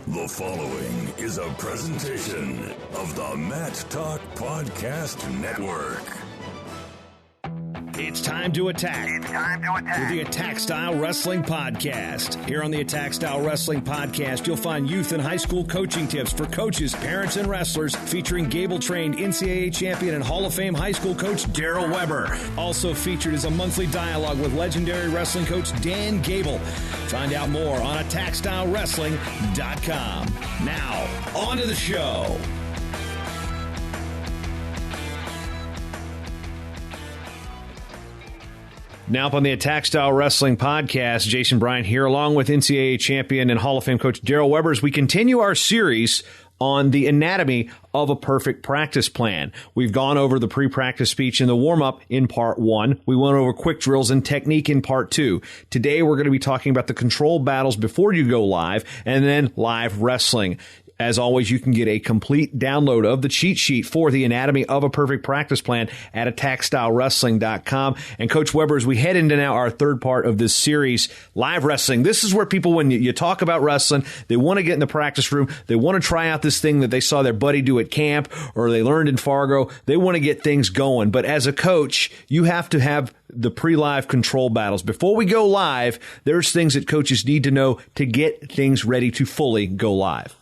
The following is a presentation of the Mat Talk Podcast Network. It's time to attack. With the Attack Style Wrestling Podcast. Here on the Attack Style Wrestling Podcast, you'll find youth and high school coaching tips for coaches, parents, and wrestlers, featuring Gable-trained NCAA champion and Hall of Fame high school coach Daryl Weber. Also featured is a monthly dialogue with legendary wrestling coach Dan Gable. Find out more on AttackStyleWrestling.com. Now, on to the show. Now up on the Attack Style Wrestling Podcast, Jason Bryant here, along with NCAA champion and Hall of Fame coach Daryl Weber, as we continue our series on the anatomy of a perfect practice plan. We've gone over the pre-practice speech and the warm-up in part 1. We went over quick drills and technique in part 2. Today, we're going to be talking about the control battles before you go live, and then live wrestling. As always, you can get a complete download of the cheat sheet for the anatomy of a perfect practice plan at AttackStyleWrestling.com. And Coach Weber, as we head into now our third part of this series, live wrestling. This is where people, when you talk about wrestling, they want to get in the practice room. They want to try out this thing that they saw their buddy do at camp or they learned in Fargo. They want to get things going. But as a coach, you have to have the pre-live control battles. Before we go live, there's things that coaches need to know to get things ready to fully go live.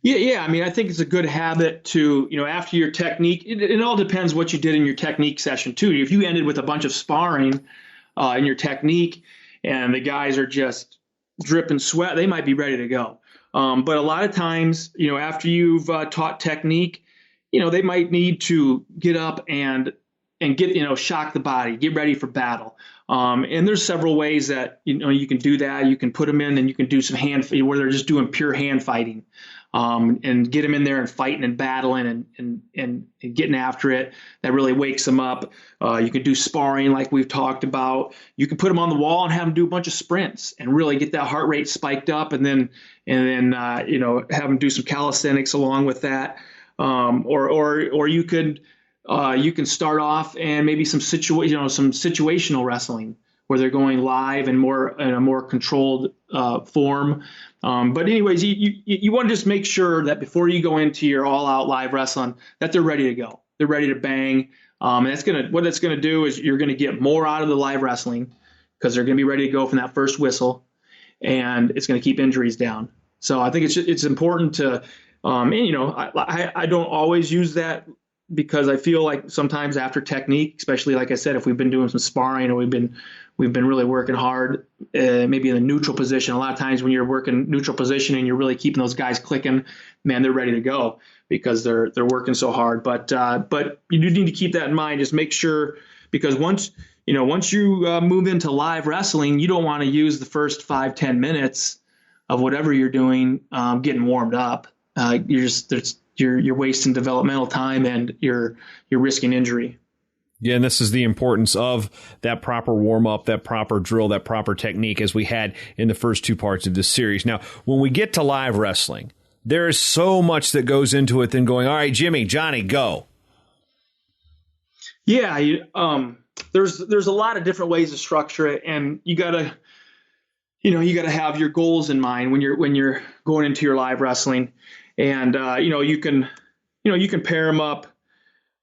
Yeah. I mean, I think it's a good habit to, after your technique, it all depends what you did in your technique session too. If you ended with a bunch of sparring in your technique and the guys are just dripping sweat, they might be ready to go. But a lot of times, after you've taught technique, they might need to get up and get, shock the body, get ready for battle. And there's several ways that, you can do that. You can put them in and you can do some hand where they're just doing pure hand fighting. And get them in there and fighting and battling and getting after it. That really wakes them up. You can do sparring like we've talked about. You can put them on the wall and have them do a bunch of sprints and really get that heart rate spiked up, and then have them do some calisthenics along with that. Or you can start off and maybe some situational wrestling where they're going live and in a more controlled form. But anyways, you want to just make sure that before you go into your all-out live wrestling, that they're ready to go. They're ready to bang. And what that's going to do is you're going to get more out of the live wrestling because they're going to be ready to go from that first whistle, and it's going to keep injuries down. So I think it's important to, I don't always use that because I feel like sometimes after technique, especially like I said, if we've been doing some sparring or we've been really working hard, maybe in a neutral position. A lot of times when you're working neutral position and you're really keeping those guys clicking, man, they're ready to go because they're working so hard. But you do need to keep that in mind. Just make sure, because once you move into live wrestling, you don't want to use the first 5-10 minutes of whatever you're doing getting warmed up. You're wasting developmental time and you're risking injury. Yeah, and this is the importance of that proper warm-up, that proper drill, that proper technique, as we had in the first two parts of this series. Now, when we get to live wrestling, there is so much that goes into it than going, all right, Jimmy, Johnny, go. Yeah, there's a lot of different ways to structure it, and you gotta have your goals in mind when you're going into your live wrestling, and you can pair them up.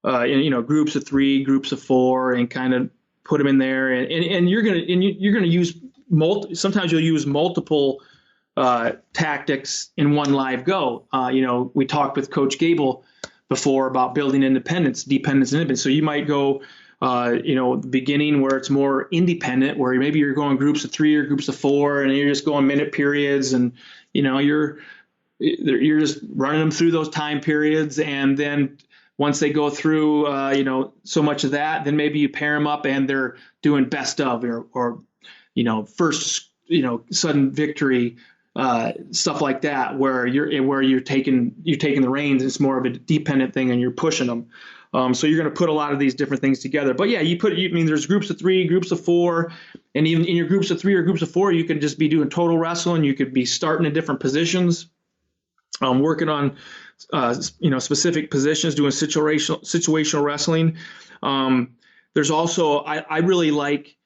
Groups of 3, groups of 4, and kind of put them in there, and you're gonna use sometimes you'll use multiple tactics in one live go. We talked with Coach Gable before about building dependence, and independence. So you might go, the beginning where it's more independent, where maybe you're going groups of 3 or groups of 4, and you're just going minute periods, and you're just running them through those time periods, and then once they go through, so much of that, then maybe you pair them up and they're doing best of or first, sudden victory, stuff like that, where you're taking the reins. It's more of a dependent thing and you're pushing them. So you're going to put a lot of these different things together. But yeah, there's groups of 3, groups of 4, and even in your groups of 3 or groups of 4, you can just be doing total wrestling. You could be starting in different positions, working on specific positions, doing situational wrestling. There's also, I really like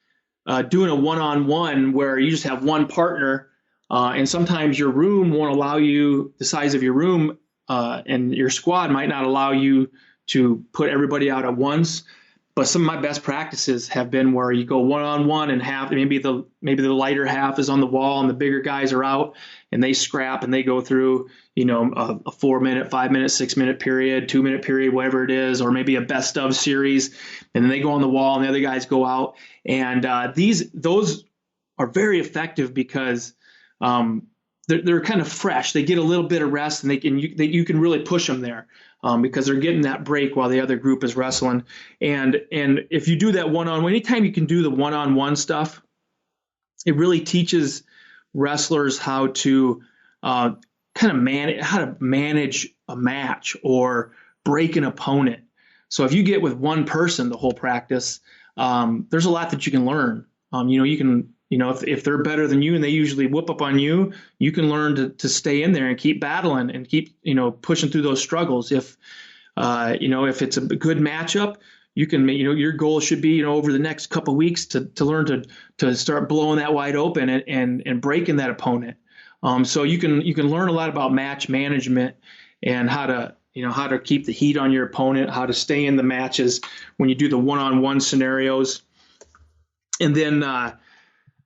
doing a one-on-one where you just have one partner And sometimes your room won't allow you, the size of your room and your squad might not allow you to put everybody out at once. But some of my best practices have been where you go one-on-one and maybe the lighter half is on the wall and the bigger guys are out and they scrap and they go through, a 4-minute, 5-minute, 6-minute period, 2-minute period, whatever it is, or maybe a best of series. And then they go on the wall and the other guys go out. And those are very effective because they're kind of fresh. They get a little bit of rest and you can really push them there. Because they're getting that break while the other group is wrestling. And if you do that one-on-one, anytime you can do the one-on-one stuff, it really teaches wrestlers how to manage a match or break an opponent. So if you get with one person the whole practice, there's a lot that you can learn. If they're better than you and they usually whoop up on you, you can learn to stay in there and keep battling and keep, pushing through those struggles. If it's a good matchup, you can, your goal should be, over the next couple of weeks to learn to start blowing that wide open and breaking that opponent. So you can learn a lot about match management and how to keep the heat on your opponent, how to stay in the matches when you do the one-on-one scenarios. And then,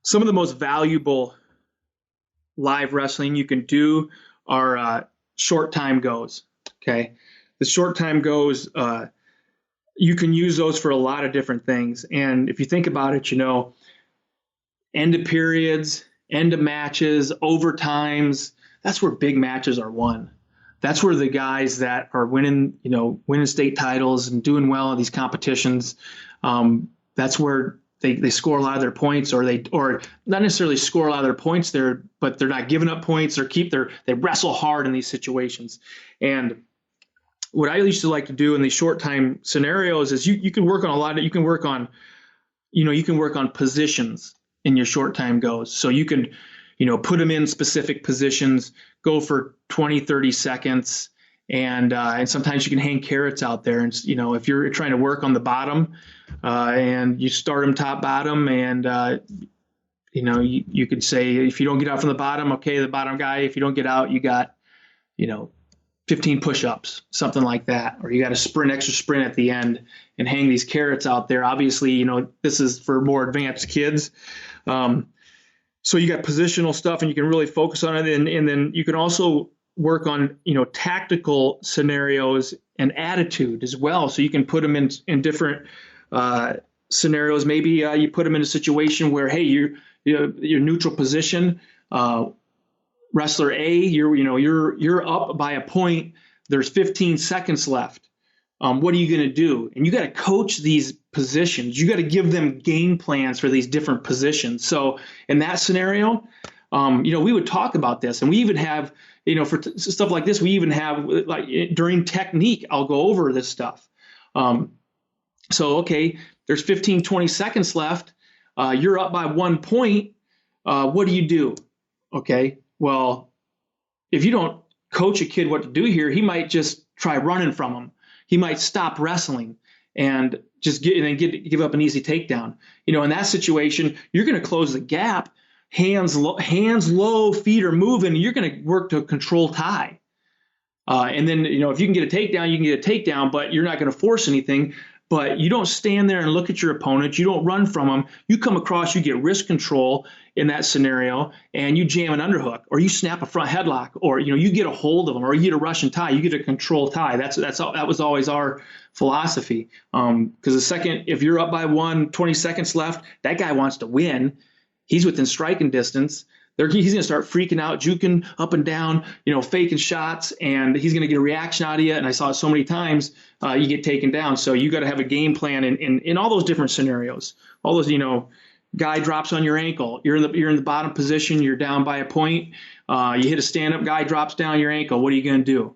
some of the most valuable live wrestling you can do are short time goes. Okay. The short time goes, you can use those for a lot of different things. And if you think about it, end of periods, end of matches, overtimes, that's where big matches are won. That's where the guys that are winning state titles and doing well in these competitions, that's where they score a lot of their points, or not necessarily score a lot of their points there, but they're not giving up points or they wrestle hard in these situations. And what I used to like to do in these short time scenarios is you can work on you can work on positions in your short time goes. So you can, put them in specific positions, go for 20, 30 seconds. And sometimes you can hang carrots out there. And, if you're trying to work on the bottom and you start them top bottom and, you could say, if you don't get out from the bottom, okay, the bottom guy, if you don't get out, you got, 15 push-ups, something like that. Or you got a extra sprint at the end and hang these carrots out there. Obviously, this is for more advanced kids. So you got positional stuff and you can really focus on it. And then you can also work on, tactical scenarios and attitude as well. So you can put them in different scenarios. Maybe you put them in a situation where, hey, you're neutral position, wrestler A, you're up by a point. There's 15 seconds left. What are you going to do? And you got to coach these positions. You got to give them game plans for these different positions. So in that scenario, we would talk about this, and we even have, for stuff like this, we even have during technique, I'll go over this stuff. So, okay, there's 15, 20 seconds left. You're up by 1 point. What do you do? Okay. Well, if you don't coach a kid what to do here, he might just try running from him. He might stop wrestling and just give up an easy takedown. In that situation, you're going to close the gap. Hands low, feet are moving. You're going to work to control tie. And then, if you can get a takedown, you can get a takedown, but you're not going to force anything. But you don't stand there and look at your opponent. You don't run from them. You come across, you get wrist control in that scenario, and you jam an underhook, or you snap a front headlock, or you get a hold of them, or you get a Russian tie. You get a control tie. That was always our philosophy. Because if you're up by 20 seconds left, that guy wants to win. He's within striking distance. He's going to start freaking out, juking up and down, faking shots, and he's going to get a reaction out of you. And I saw it so many times, you get taken down. So you got to have a game plan in all those different scenarios. All those, guy drops on your ankle. You're in the bottom position. You're down by a point. You hit a stand-up, guy drops down your ankle. What are you going to do?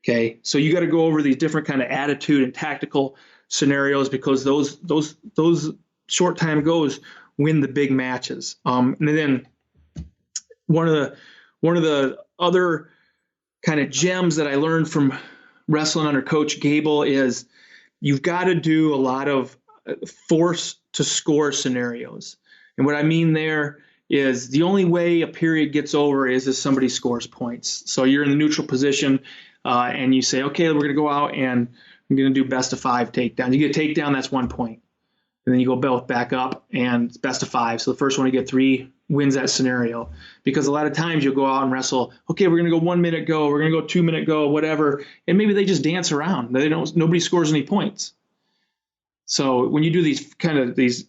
Okay, so you got to go over these different kind of attitude and tactical scenarios, because those short time goes win the big matches. And then one of the other kind of gems that I learned from wrestling under Coach Gable is you've got to do a lot of force to score scenarios. And what I mean there is the only way a period gets over is if somebody scores points. So you're in the neutral position, and you say, okay, we're going to go out and I'm going to do best of 5 takedowns. You get a takedown, that's 1 point. And then you go both back up, and it's best of 5. So the first one to get 3 wins that scenario. Because a lot of times you'll go out and wrestle, okay, we're going to go 1 minute go, we're going to go 2 minute go, whatever. And maybe they just dance around. Nobody scores any points. So when you do these kind of these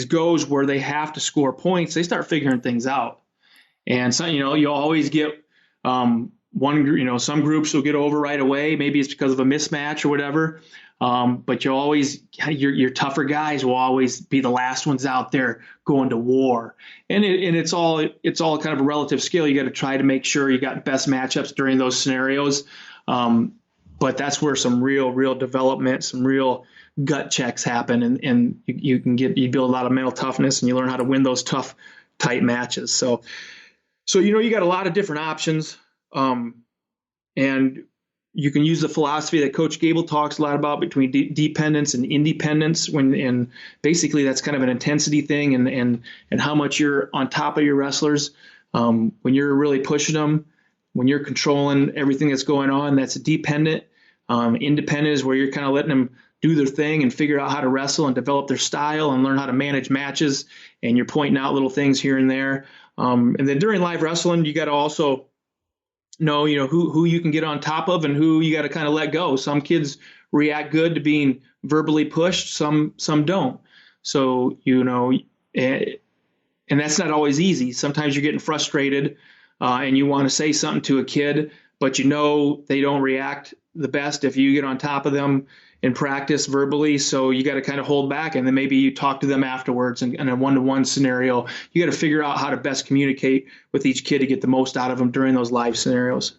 goes where they have to score points, they start figuring things out. And so, you'll always get some groups will get over right away. Maybe it's because of a mismatch or whatever. But you'll always, your tougher guys will always be the last ones out there going to war. And it's all kind of a relative scale. You got to try to make sure you got best matchups during those scenarios. But that's where some real development, some real gut checks happen, and you build a lot of mental toughness, and you learn how to win those tough, tight matches. So you got a lot of different options, and you can use the philosophy that Coach Gable talks a lot about between dependence and independence. And basically that's kind of an intensity thing, and how much you're on top of your wrestlers when you're really pushing them, when you're controlling everything that's going on. That's dependent. Independent is where you're kind of letting them do their thing and figure out how to wrestle and develop their style and learn how to manage matches. And you're pointing out little things here and there. And then during live wrestling, you got to also know, who you can get on top of and who you got to kind of let go. Some kids react good to being verbally pushed. Some don't. So, and that's not always easy. Sometimes you're getting frustrated and you want to say something to a kid, but they don't react the best if you get on top of them in practice verbally. So you got to kind of hold back, and then maybe you talk to them afterwards in a one-to-one scenario. You got to figure out how to best communicate with each kid to get the most out of them during those live scenarios.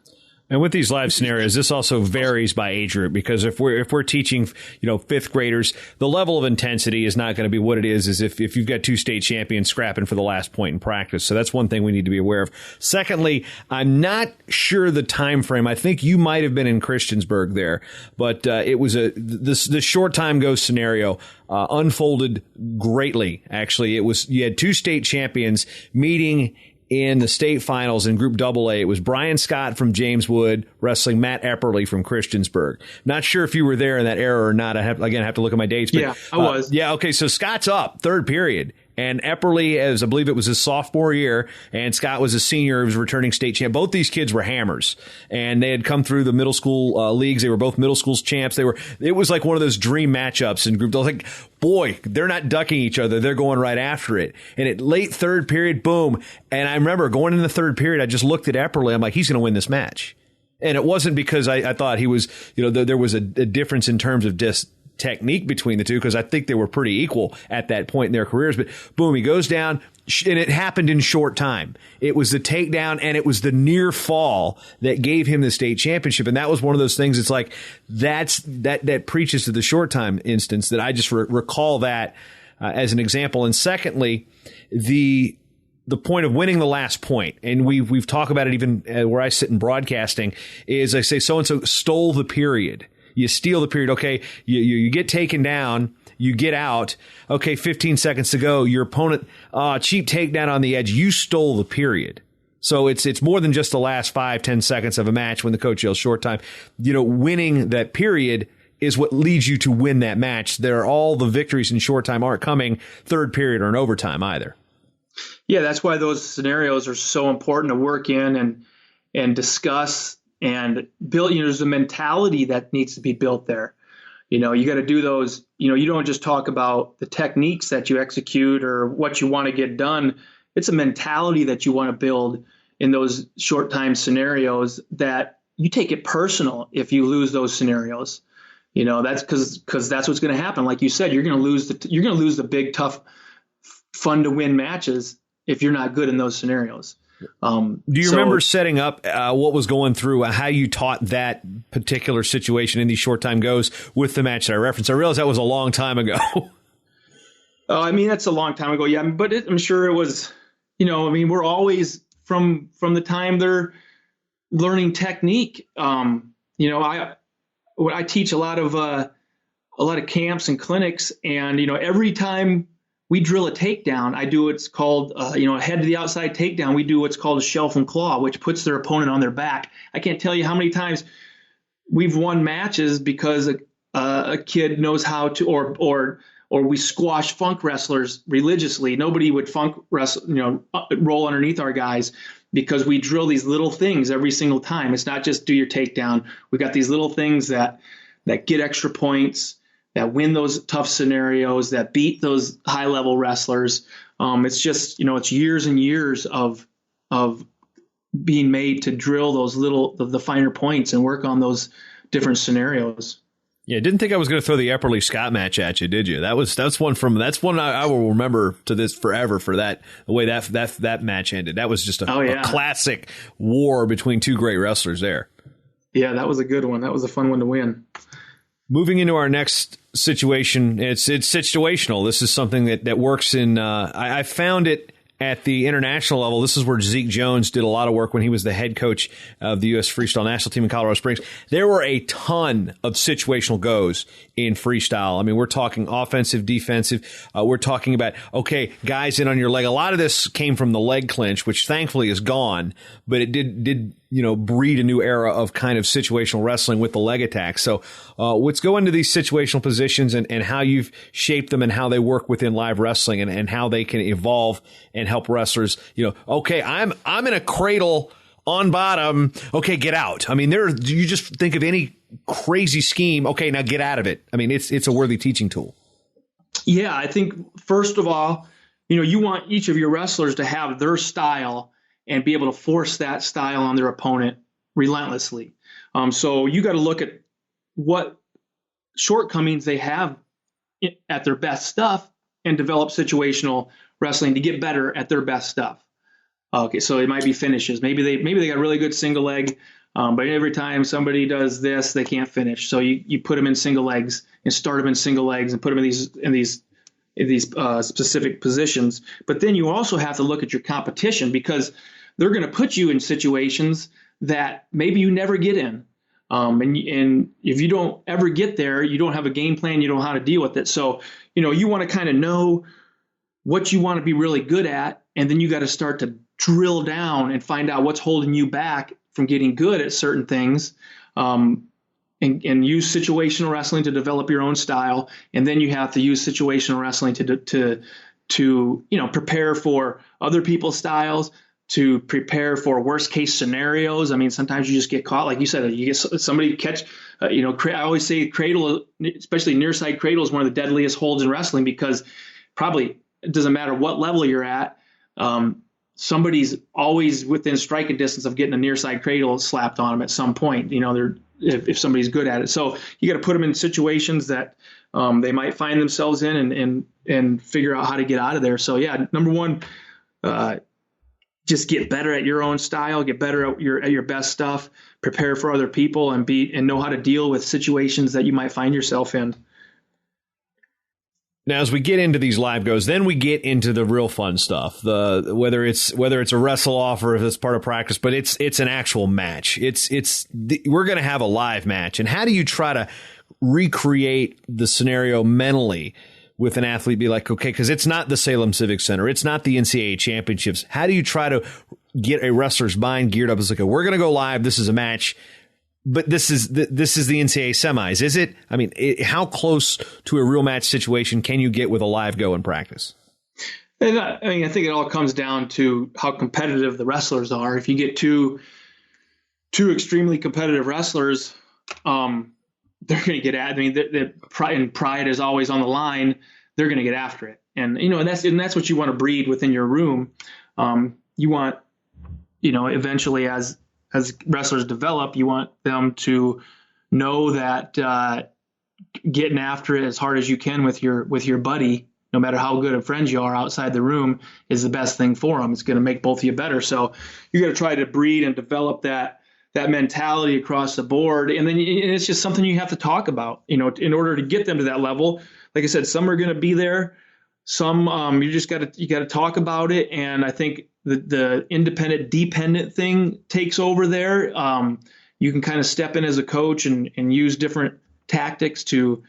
And with these live scenarios, this also varies by age group, because if we're teaching, fifth graders, the level of intensity is not going to be what it is if you've got 2 state champions scrapping for the last point in practice. So that's one thing we need to be aware of. Secondly, I'm not sure the time frame. I think you might have been in Christiansburg there, but it was the short time goes scenario unfolded greatly. Actually, you had 2 state champions meeting in the state finals in Group AA. It was Brian Scott from James Wood wrestling Matt Epperly from Christiansburg. Not sure if you were there in that era or not. I have to look at my dates. But, yeah, I was. Yeah, okay, so Scott's up, 3rd period. And Epperly, I believe it was his sophomore year, and Scott was a senior, he was returning state champ. Both these kids were hammers, and they had come through the middle school leagues. They were both middle school champs. It was like one of those dream matchups in group. I was like, boy, they're not ducking each other. They're going right after it. And at late 3rd period, boom. And I remember going in the 3rd period, I just looked at Epperly. I'm like, he's going to win this match. And it wasn't because I thought he was, there was a difference in terms of just technique between the two, because I think they were pretty equal at that point in their careers. But boom, he goes down, and it happened in short time. It was the takedown and it was the near fall that gave him the state championship. And that was one of those things. It's like that preaches to the short time instance that I just recall that as an example. And secondly, the point of winning the last point, and we've talked about it even where I sit in broadcasting, is I say so-and-so stole the period. You steal the period. Okay, you get taken down, you get out. Okay, 15 seconds to go. Your opponent, cheap takedown on the edge. You stole the period. So it's more than just the last 5-10 seconds of a match when the coach yells short time. Winning that period is what leads you to win that match. All the victories in short time aren't coming 3rd period or in overtime either. Yeah, that's why those scenarios are so important to work in and discuss and build. There's a mentality that needs to be built there. You got to do those. You don't just talk about the techniques that you execute or what you want to get done. It's a mentality that you want to build in those short time scenarios, that you take it personal if you lose those scenarios. That's because that's what's going to happen. Like you said, you're going to lose the big, tough, fun to win matches if you're not good in those scenarios. Do you remember setting up what was going through, how you taught that particular situation in these short time goes with the match that I referenced? I realize that was a long time ago. That's a long time ago. Yeah, but I'm sure it was, we're always from the time they're learning technique. I teach a lot of camps and clinics, and every time we drill a takedown. I do what's called, a head to the outside takedown. We do what's called a shelf and claw, which puts their opponent on their back. I can't tell you how many times we've won matches because a kid knows how to, or we squash funk wrestlers religiously. Nobody would funk wrestle, roll underneath our guys because we drill these little things every single time. It's not just do your takedown. We got these little things that get extra points, that win those tough scenarios, that beat those high level wrestlers. It's just, it's years and years of being made to drill those the finer points and work on those different scenarios. Yeah, didn't think I was going to throw the Epperly Scott match at you, did you? That's one I will remember to this forever for that, the way that match ended. That was just a classic war between two great wrestlers there. Yeah, that was a good one. That was a fun one to win. Moving into our next situation, it's situational. This is something that works in. I found it at the international level. This is where Zeke Jones did a lot of work when he was the head coach of the U.S. Freestyle National Team in Colorado Springs. There were a ton of situational goes in freestyle. I mean, we're talking offensive, defensive. We're talking about, okay, guys in on your leg. A lot of this came from the leg clinch, which thankfully is gone, but it did breed a new era of kind of situational wrestling with the leg attack. So let's go into these situational positions and how you've shaped them and how they work within live wrestling and how they can evolve and help wrestlers. Okay, I'm in a cradle on bottom. Okay, get out. I mean, you just think of any crazy scheme. Okay, now get out of it. I mean, it's a worthy teaching tool. Yeah, I think first of all, you want each of your wrestlers to have their style and be able to force that style on their opponent relentlessly. So you got to look at what shortcomings they have at their best stuff and develop situational wrestling to get better at their best stuff. Okay, so it might be finishes. Maybe they got a really good single leg, but every time somebody does this, they can't finish. So you put them in single legs and start them in single legs and put them in these specific positions. But then you also have to look at your competition because they're going to put you in situations that maybe you never get in. And if you don't ever get there, you don't have a game plan, you don't know how to deal with it. So, you want to kind of know what you want to be really good at, and then you got to start to drill down and find out what's holding you back from getting good at certain things, and use situational wrestling to develop your own style. And then you have to use situational wrestling to prepare for other people's styles, to prepare for worst case scenarios. I mean, sometimes you just get caught, like you said, you get somebody catch, I always say cradle, especially near side cradle, is one of the deadliest holds in wrestling because probably it doesn't matter what level you're at. Somebody's always within striking distance of getting a near side cradle slapped on them at some point, if somebody's good at it. So you got to put them in situations that they might find themselves in and figure out how to get out of there. So yeah, number one, just get better at your own style, get better at your best stuff, prepare for other people, and know how to deal with situations that you might find yourself in. Now, as we get into these live goes, then we get into the real fun stuff. Whether it's a wrestle off or if it's part of practice, but it's an actual match. We're going to have a live match, and how do you try to recreate the scenario mentally with an athlete? Be like, okay, because it's not the Salem Civic Center, it's not the NCAA championships. How do you try to get a wrestler's mind geared up? It's like, we're going to go live. This is a match. But this is the NCAA semis, is it? I mean, how close to a real match situation can you get with a live go in practice? And I think it all comes down to how competitive the wrestlers are. If you get two extremely competitive wrestlers, they're going to get at. I mean, the pride is always on the line. They're going to get after it, and that's what you want to breed within your room. You want, eventually as wrestlers develop, you want them to know that getting after it as hard as you can with your buddy, no matter how good of friends you are outside the room, is the best thing for them. It's going to make both of you better. So you got to try to breed and develop that mentality across the board. And then it's just something you have to talk about, in order to get them to that level. Like I said, some are going to be there. Some you got to talk about it. And I think the independent dependent thing takes over there. You can kind of step in as a coach and use different tactics to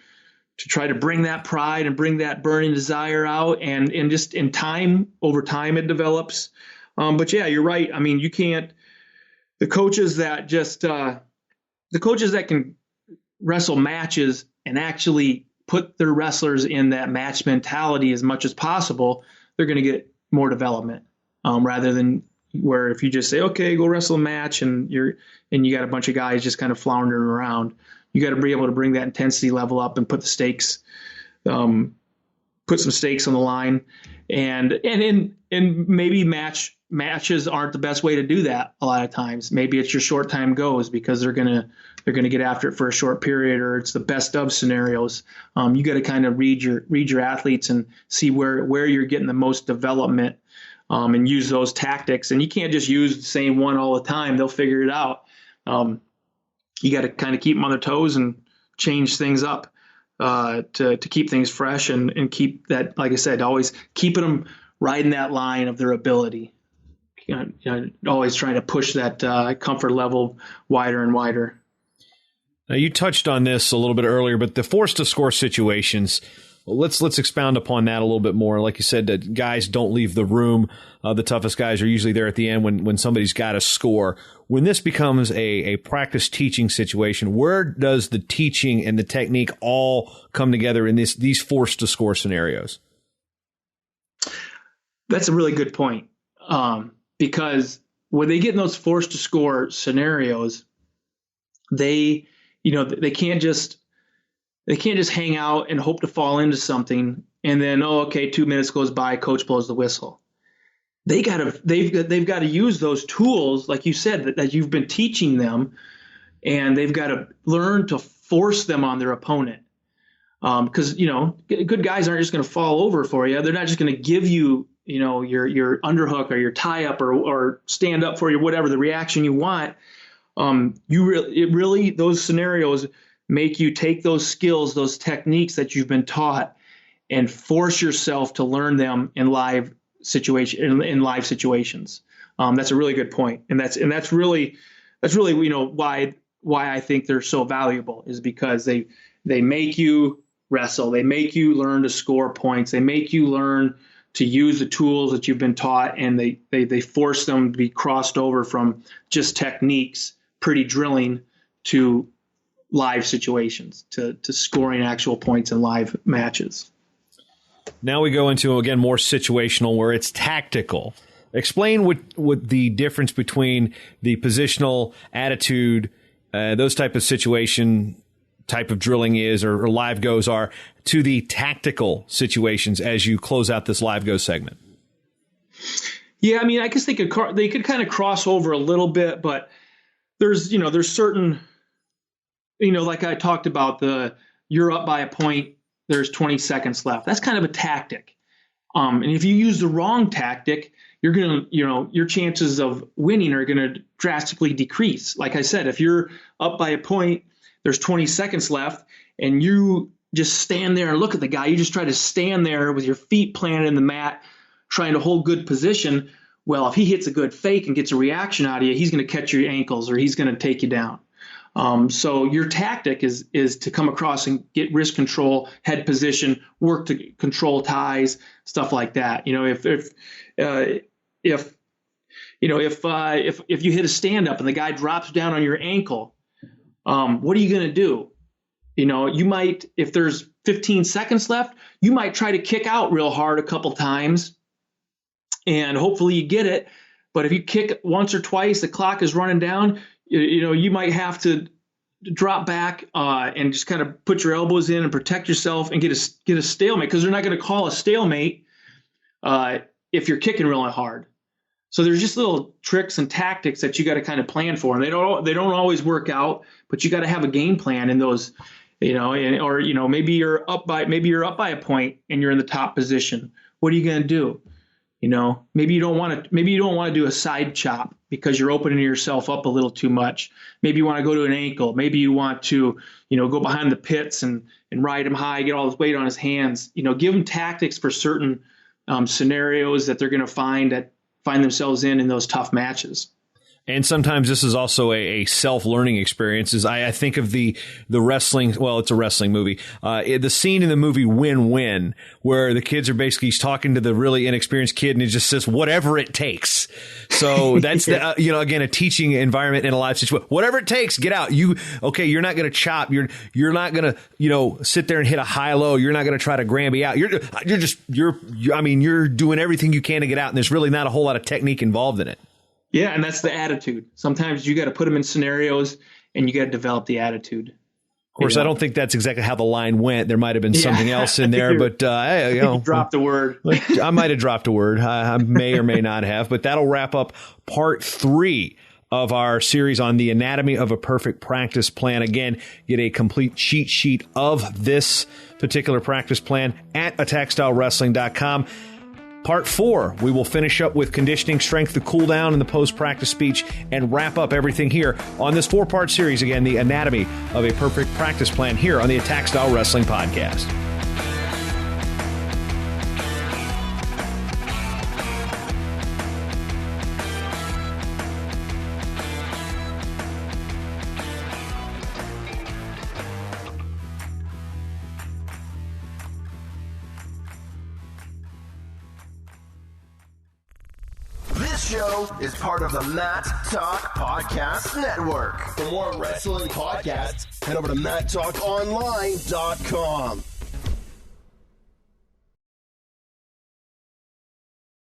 try to bring that pride and bring that burning desire out, and just over time it develops. But yeah, you're right. I mean, you can't, the coaches that can wrestle matches and actually put their wrestlers in that match mentality as much as possible, they're going to get more development, rather than where if you just say, okay, go wrestle a match and you got a bunch of guys just kind of floundering around. You got to be able to bring that intensity level up and put some stakes on the line, and maybe matches aren't the best way to do that. A lot of times, maybe it's your short time goes because they're gonna get after it for a short period, or it's the best of scenarios. You got to kind of read your athletes and see where you're getting the most development, and use those tactics. And you can't just use the same one all the time. They'll figure it out. You got to kind of keep them on their toes and change things up to keep things fresh and keep that, like I said, always keeping them right in that line of their ability. Always trying to push that comfort level wider and wider. Now, you touched on this a little bit earlier, but the forced to score situations, let's expound upon that a little bit more. Like you said, that guys don't leave the room. The toughest guys are usually there at the end when somebody's got to score. When this becomes a practice teaching situation, where does the teaching and the technique all come together in these forced to score scenarios? That's a really good point. Because when they get in those forced to score scenarios, they can't just hang out and hope to fall into something and then, 2 minutes goes by, coach blows the whistle. They've got to use those tools, like you said, that you've been teaching them, and they've got to learn to force them on their opponent. Because good guys aren't just going to fall over for you. They're not just going to give you your underhook or your tie up or stand up for you, whatever the reaction you want. Those scenarios make you take those skills, those techniques that you've been taught, and force yourself to learn them in live situations. That's a really good point. And that's really why I think they're so valuable, is because they make you wrestle. They make you learn to score points. They make you learn to use the tools that you've been taught, and they force them to be crossed over from just techniques, pretty drilling, to live situations, to scoring actual points in live matches. Now we go into, again, more situational, where it's tactical. Explain what the difference between the positional, attitude, those type of situation type of drilling is, or live goes are, to the tactical situations as you close out this live go segment. Yeah, I mean, I guess they could kind of cross over a little bit, but there's certain, like I talked about, you're up by a point, there's 20 seconds left. That's kind of a tactic. And if you use the wrong tactic, you're going to, your chances of winning are going to drastically decrease. Like I said, if you're up by a point, there's 20 seconds left, and you just stand there and look at the guy. You just try to stand there with your feet planted in the mat, trying to hold good position. Well, if he hits a good fake and gets a reaction out of you, he's going to catch your ankles, or he's going to take you down. So your tactic is to come across and get wrist control, head position, work to control ties, stuff like that. If you hit a stand up and the guy drops down on your ankle, what are you going to do? You might, if there's 15 seconds left, you might try to kick out real hard a couple times, and hopefully you get it. But if you kick once or twice, the clock is running down. You might have to drop back and just kind of put your elbows in and protect yourself and get a stalemate, because they're not going to call a stalemate if you're kicking really hard. So there's just little tricks and tactics that you got to kind of plan for, and they don't always work out, but you got to have a game plan in those, maybe you're up by a point and you're in the top position. What are you going to do? Maybe you don't want to do a side chop because you're opening yourself up a little too much. Maybe you want to go to an ankle. Maybe you want to, go behind the pits and ride him high, get all his weight on his hands. Give him tactics for certain scenarios that they're going to find themselves in those tough matches. And sometimes this is also a self-learning experience. I think of the wrestling, well, it's a wrestling movie, the scene in the movie Win-Win, where the kids are basically talking to the really inexperienced kid and he just says, whatever it takes. So that's, again, a teaching environment in a live situation. Whatever it takes, get out. You're not going to chop. You're not going to, sit there and hit a high-low. You're not going to try to Granby out. You're doing everything you can to get out, and there's really not a whole lot of technique involved in it. Yeah, and that's the attitude. Sometimes you got to put them in scenarios, and you got to develop the attitude. Of course, I don't think that's exactly how the line went. There might have been something else in there, but you dropped a word. I might have dropped a word. I may or may not have, but that'll wrap up part 3 of our series on the anatomy of a perfect practice plan. Again, get a complete cheat sheet of this particular practice plan at attackstylewrestling.com. Part 4, we will finish up with conditioning, strength, the cool down, and the post-practice speech, and wrap up everything here on this 4-part series. Again, the anatomy of a perfect practice plan here on the Attack Style Wrestling Podcast. Show is part of the Mat Talk Podcast Network. For more wrestling podcasts, head over to MatTalkOnline.com.